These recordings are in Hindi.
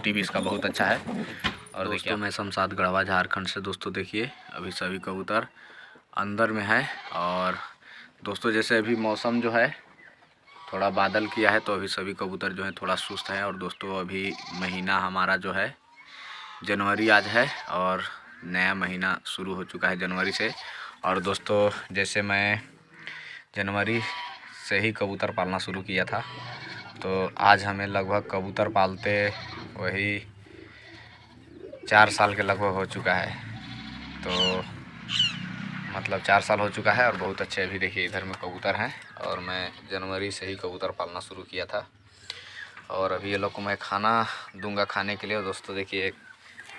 क्वालिटी भी इसका बहुत अच्छा है। और दोस्तों मैं शमशाद गढ़वा झारखंड से दोस्तों देखिए अभी सभी कबूतर अंदर में है। और दोस्तों जैसे अभी मौसम जो है थोड़ा बादल किया है तो अभी सभी कबूतर जो है थोड़ा सुस्त हैं। और दोस्तों अभी महीना हमारा जो है जनवरी आज है और नया महीना शुरू हो चुका है जनवरी से। और दोस्तों जैसे मैं जनवरी से ही कबूतर पालना शुरू किया था तो आज हमें लगभग कबूतर पालते वही 4 साल के लगभग हो चुका है। तो मतलब 4 साल हो चुका है और बहुत अच्छे अभी देखिए इधर में कबूतर हैं। और मैं जनवरी से ही कबूतर पालना शुरू किया था। और अभी ये लोग को मैं खाना दूंगा खाने के लिए। और दोस्तों देखिए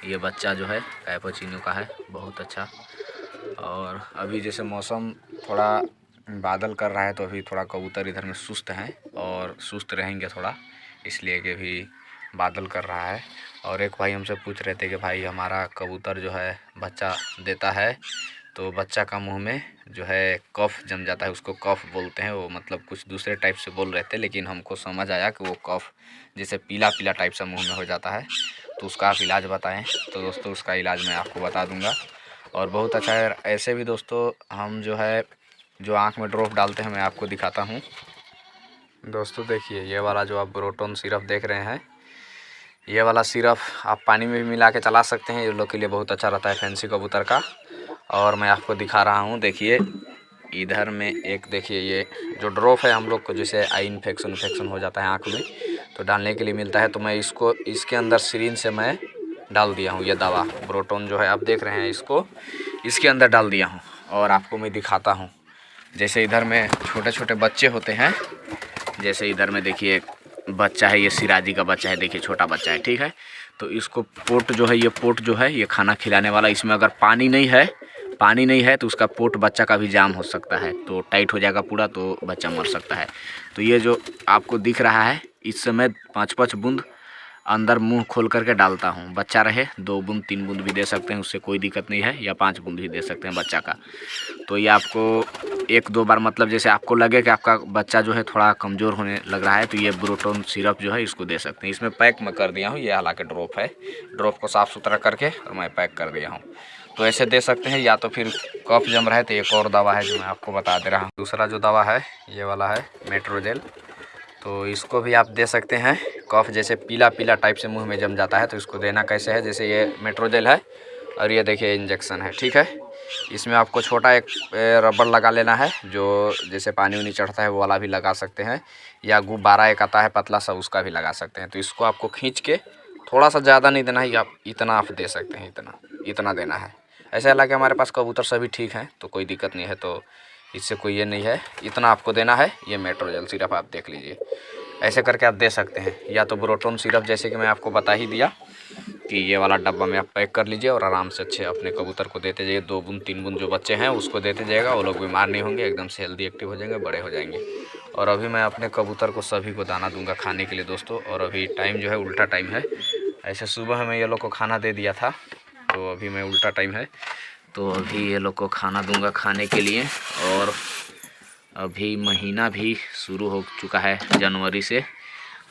ये बच्चा जो है कैपुचिनो का है, बहुत अच्छा। और अभी जैसे मौसम थोड़ा बादल कर रहा है तो अभी थोड़ा कबूतर इधर में सुस्त हैं और सुस्त रहेंगे थोड़ा, इसलिए कि अभी बादल कर रहा है। और एक भाई हमसे पूछ रहे थे कि भाई हमारा कबूतर जो है बच्चा देता है तो बच्चा का मुंह में जो है कफ जम जाता है, उसको कफ बोलते हैं। वो मतलब कुछ दूसरे टाइप से बोल रहे थे लेकिन हमको समझ आया कि वो कफ जैसे पीला पीला टाइप सा मुंह में हो जाता है, तो उसका आप इलाज बताएं। तो दोस्तों उसका इलाज मैं आपको बता दूंगा और बहुत अच्छा है। ऐसे भी दोस्तों हम जो है जो आँख में ड्रॉप डालते हैं मैं आपको दिखाता हूँ। दोस्तों देखिए ये वाला जो आप ब्रोटोन सिरप देख रहे हैं, ये वाला सिरप आप पानी में भी मिला के चला सकते हैं, ये लोग के लिए बहुत अच्छा रहता है फैंसी कबूतर का। और मैं आपको दिखा रहा हूँ, देखिए इधर में एक देखिए ये जो ड्रॉप है, हम लोग को जैसे आई इन्फेक्शन हो जाता है आँख में तो डालने के लिए मिलता है। तो मैं इसको इसके अंदर सिरिंज से मैं डाल दिया हूँ, ये दवा ब्रोटोन जो है आप देख रहे हैं इसको इसके अंदर डाल दिया हूँ। और आपको मैं दिखाता हूँ, जैसे इधर में छोटे छोटे बच्चे होते हैं, जैसे इधर में देखिए बच्चा है, ये सिराजी का बच्चा है, देखिए छोटा बच्चा है, ठीक है। तो इसको पोट जो है, ये पोट जो है ये खाना खिलाने वाला, इसमें अगर पानी नहीं है तो उसका पोट बच्चा का भी जाम हो सकता है, तो टाइट हो जाएगा पूरा, तो बच्चा मर सकता है। तो ये जो आपको दिख रहा है इस समय 5-5 बूंद अंदर मुंह खोल करके डालता हूँ। बच्चा रहे 2 बूंद 3 बूंद भी दे सकते हैं, उससे कोई दिक्कत नहीं है, या 5 बूंद भी दे सकते हैं बच्चा का। तो ये आपको 1-2 बार मतलब जैसे आपको लगे कि आपका बच्चा जो है थोड़ा कमज़ोर होने लग रहा है तो ये ब्रोटोन सिरप जो है इसको दे सकते हैं। इसमें पैक मैं कर दिया हूँ, ये हालांकि ड्रॉप है, ड्रॉप को साफ़ सुथरा करके और मैं पैक कर दिया हूँ। तो ऐसे दे सकते हैं, या तो फिर कफ जम रहा है तो एक और दवा है जो मैं आपको बता दे रहा हूँ। दूसरा जो दवा है ये वाला है मेट्रोजेल, तो इसको भी आप दे सकते हैं। कफ जैसे पीला पीला टाइप से मुंह में जम जाता है तो इसको देना कैसे है, जैसे ये मेट्रोजेल है और ये देखिए इंजेक्शन है, ठीक है। इसमें आपको छोटा एक रबड़ लगा लेना है, जो जैसे पानी उनी चढ़ता है वो वाला भी लगा सकते हैं, या गुब्बारा एक आता है पतला सा उसका भी लगा सकते हैं। तो इसको आपको खींच के थोड़ा सा ज़्यादा नहीं देना है, आप इतना आप दे सकते हैं, इतना देना है। ऐसे हालांकि हमारे पास कबूतर सभी ठीक हैं तो कोई दिक्कत नहीं है, तो इससे कोई ये नहीं है, इतना आपको देना है। ये मेट्रोजेल सिरप आप देख लीजिए, ऐसे करके आप दे सकते हैं। या तो ब्रोटोन सिरप जैसे कि मैं आपको बता ही दिया कि ये वाला डब्बा में आप पैक कर लीजिए और आराम से अच्छे अपने कबूतर को देते जाइए। 2 बूंद 3 बूंद जो बच्चे हैं उसको देते जाएगा, वो लोग बीमार नहीं होंगे, एकदम से हेल्दी एक्टिव हो जाएंगे, बड़े हो जाएंगे। और अभी मैं अपने कबूतर को सभी को दाना दूंगा खाने के लिए दोस्तों। और अभी टाइम जो है उल्टा टाइम है, ऐसे सुबह में ये लोग को खाना दे दिया था तो अभी मैं उल्टा टाइम है, तो अभी ये लोग को खाना दूंगा खाने के लिए। और अभी महीना भी शुरू हो चुका है जनवरी से,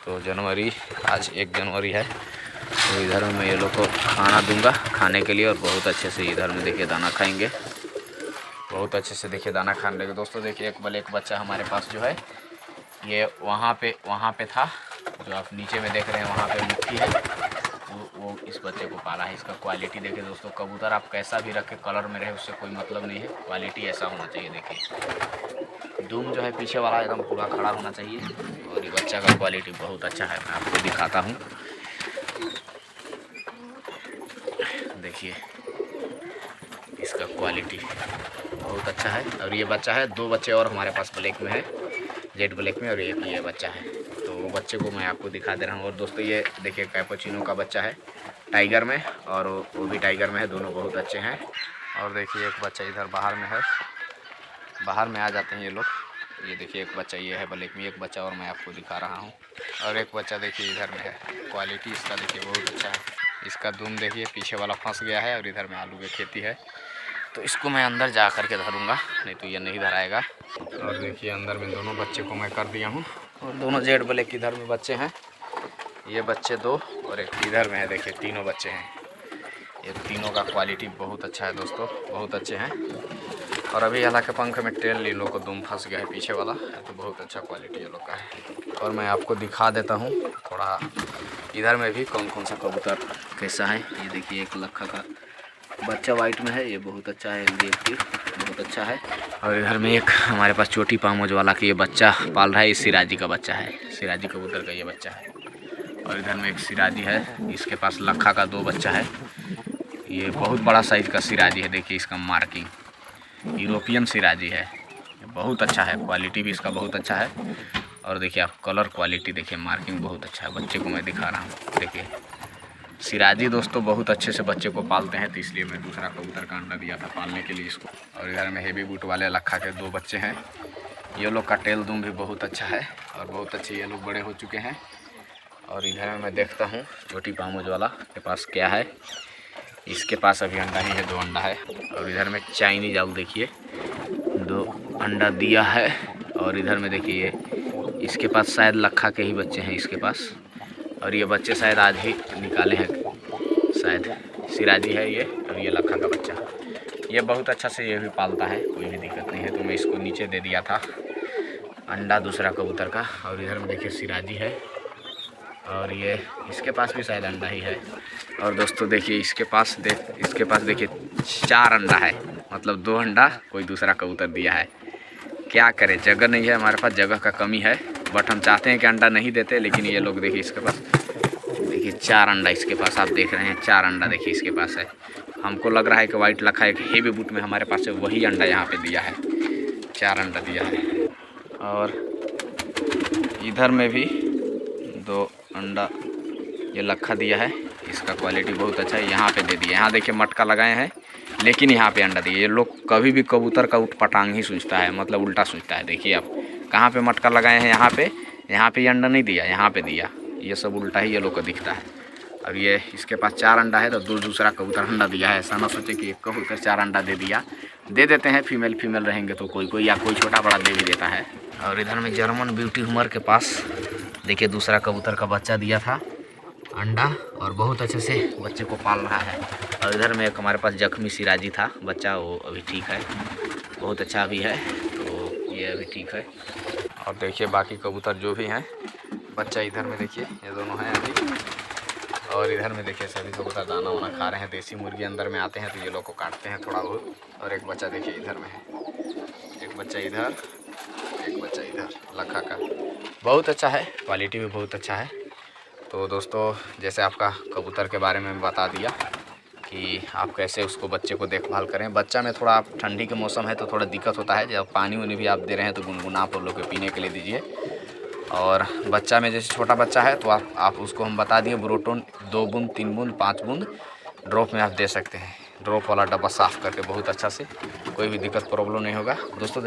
तो जनवरी आज 1 जनवरी है, तो इधर में मैं ये लोग को खाना दूंगा खाने के लिए। और बहुत अच्छे से इधर में देखिए दाना खाएंगे, बहुत अच्छे से देखिए दाना खाने लगे दोस्तों। देखिए एक ब्लैक बच्चा हमारे पास जो है ये वहाँ पे था, जो आप नीचे में देख रहे हैं वहाँ पे मिट्टी है, वो इस बच्चे को पाला है। इसका क्वालिटी देखिए दोस्तों, कबूतर आप कैसा भी रखें कलर में रहे उससे कोई मतलब नहीं है, क्वालिटी ऐसा होना चाहिए। देखिए दूम जो है पीछे वाला एकदम पूरा खड़ा होना चाहिए, और ये बच्चा का क्वालिटी बहुत अच्छा है, मैं आपको दिखाता हूँ। देखिए इसका क्वालिटी बहुत अच्छा है। और ये बच्चा है, 2 बच्चे और हमारे पास ब्लैक में है, जेड ब्लैक में, और एक ये बच्चा है, तो वो बच्चे को मैं आपको दिखा दे रहा हूँ। और दोस्तों ये देखिए कैपुचिनो का बच्चा है टाइगर में, और वो भी टाइगर में है, दोनों बहुत अच्छे हैं। और देखिए एक बच्चा इधर बाहर में है, बाहर में आ जाते हैं ये लोग। ये देखिए एक बच्चा ये है ब्लैक में, एक बच्चा और मैं आपको दिखा रहा हूँ, और एक बच्चा देखिए इधर में है। क्वालिटी इसका देखिए बहुत अच्छा है। इसका दुम देखिए पीछे वाला फंस गया है, और इधर में आलू की खेती है, तो इसको मैं अंदर जा कर के धरूँगा, नहीं तो ये नहीं धराएगा। और देखिए अंदर में दोनों बच्चे को मैं कर दिया हूँ, और दोनों जेड ब्लैक इधर में बच्चे हैं, ये बच्चे 2 और एक इधर में है, देखिए तीनों बच्चे हैं। ये तीनों का क्वालिटी बहुत अच्छा है दोस्तों, बहुत अच्छे हैं। और अभी हालांकि पंख में टेल इन लोग को दुम फंस गया है पीछे वाला, तो बहुत अच्छा क्वालिटी ये लोग का है। और मैं आपको दिखा देता हूँ थोड़ा इधर में भी कौन कौन सा कबूतर कैसा है। ये देखिए एक लखा का बच्चा वाइट में है, ये बहुत अच्छा है, हेल्दी एक्टिव, बहुत अच्छा है। और इधर में एक हमारे पास चोटी पामोज वाला का ये बच्चा पाल रहा है, ये सिराजी का बच्चा है, सिराजी कबूतर का ये बच्चा है। और इधर में एक सिराजी है, इसके पास लखा का 2 बच्चा है। ये बहुत बड़ा साइज का सिराजी है, देखिए इसका मार्किंग यूरोपियन सिराजी है, बहुत अच्छा है, क्वालिटी भी इसका बहुत अच्छा है। और देखिए आप कलर क्वालिटी देखिए, मार्किंग बहुत अच्छा है। बच्चे को मैं दिखा रहा हूँ, देखिए सिराजी दोस्तों बहुत अच्छे से बच्चे को पालते हैं, तो इसलिए मैं दूसरा कबूतर का अंडा दिया था पालने के लिए इसको। और इधर में हेवी बूट वाले लखा के 2 बच्चे हैं। ये लोग का टेल दूम भी बहुत अच्छा है और बहुत अच्छे ये लोग बड़े हो चुके हैं। और इधर में मैं देखता हूँ छोटी पामोज वाला के पास क्या है। इसके पास अभी अंडा ही है, 2 अंडा है। और इधर में चाइनीज आउल देखिए 2 अंडा दिया है। और इधर में देखिए इसके पास शायद लखा के ही बच्चे हैं इसके पास, और ये बच्चे शायद आज ही निकाले हैं, शायद सिराजी है ये और ये लखा का बच्चा। ये बहुत अच्छा से ये भी पालता है, कोई भी दिक्कत नहीं है। तो मैं इसको नीचे दे दिया था अंडा दूसरा कबूतर का। और इधर में देखिए सिराजी है और ये इसके पास भी शायद अंडा ही है। और दोस्तों देखिए इसके पास देखिए 4 अंडा है, मतलब 2 अंडा कोई दूसरा कबूतर दिया है। क्या करें, जगह नहीं है हमारे पास, जगह का कमी है। बट हम चाहते हैं कि अंडा नहीं देते, लेकिन ये लोग देखिए इसके पास देखिए 4 अंडा इसके पास, आप देख रहे हैं 4 अंडा देखिए इसके पास है। हमको लग रहा है कि वाइट लखा एक हेवी बूट में हमारे पास है, वही अंडा यहाँ पे दिया है, 4 अंडा दिया है। और इधर में भी 2 अंडा ये लखा दिया है, इसका क्वालिटी बहुत अच्छा है। यहाँ पे दे दिया, यहाँ देखिए मटका लगाए हैं, लेकिन यहाँ पे अंडा दिए। ये लोग कभी भी कबूतर का उठ पटांग ही सोचता है, मतलब उल्टा सोचता है। देखिए आप कहाँ पे मटका लगाए हैं, यहाँ पे ये अंडा नहीं दिया, यहाँ पे दिया। ये सब उल्टा ही ये लोग को दिखता है। और ये इसके पास 4 अंडा है, तो दूसरा कबूतर अंडा दिया है। ऐसा ना सोचे कि एक कबूतर 4 अंडा दे दिया, दे देते हैं फीमेल रहेंगे तो कोई या कोई छोटा बड़ा दे भी देता है। और इधर में जर्मन ब्यूटी हुमर के पास देखिए दूसरा कबूतर का बच्चा दिया था अंडा, और बहुत अच्छे से बच्चे को पाल रहा है। और इधर में एक हमारे पास जख्मी सिराजी था बच्चा, वो अभी ठीक है, बहुत अच्छा भी है, तो ये अभी ठीक है। और देखिए बाकी कबूतर जो भी हैं बच्चा इधर में देखिए ये दोनों हैं अभी। और इधर में देखिए सभी कबूतर दाना वाना खा रहे हैं। देसी मुर्गी अंदर में आते हैं तो ये लोग को काटते हैं थोड़ा बहुत। और एक बच्चा देखिए इधर में है, एक बच्चा इधर, एक बच्चा इधर लखा का, बहुत अच्छा है, क्वालिटी भी बहुत अच्छा है। तो दोस्तों जैसे आपका कबूतर के बारे में बता दिया कि आप कैसे उसको बच्चे को देखभाल करें। बच्चा में थोड़ा ठंडी के मौसम है तो थोड़ा दिक्कत होता है, जब पानी वानी भी आप दे रहे हैं तो गुनगुना आप लोग को पीने के लिए दीजिए। और बच्चा में जैसे छोटा बच्चा है तो आप उसको हम बता दिए ब्रोटोन 2 बूंद 3 बूंद 5 बूंद ड्रॉप में आप दे सकते हैं। ड्रॉप वाला डब्बा साफ़ करके बहुत अच्छा से, कोई भी दिक्कत प्रॉब्लम नहीं होगा दोस्तों।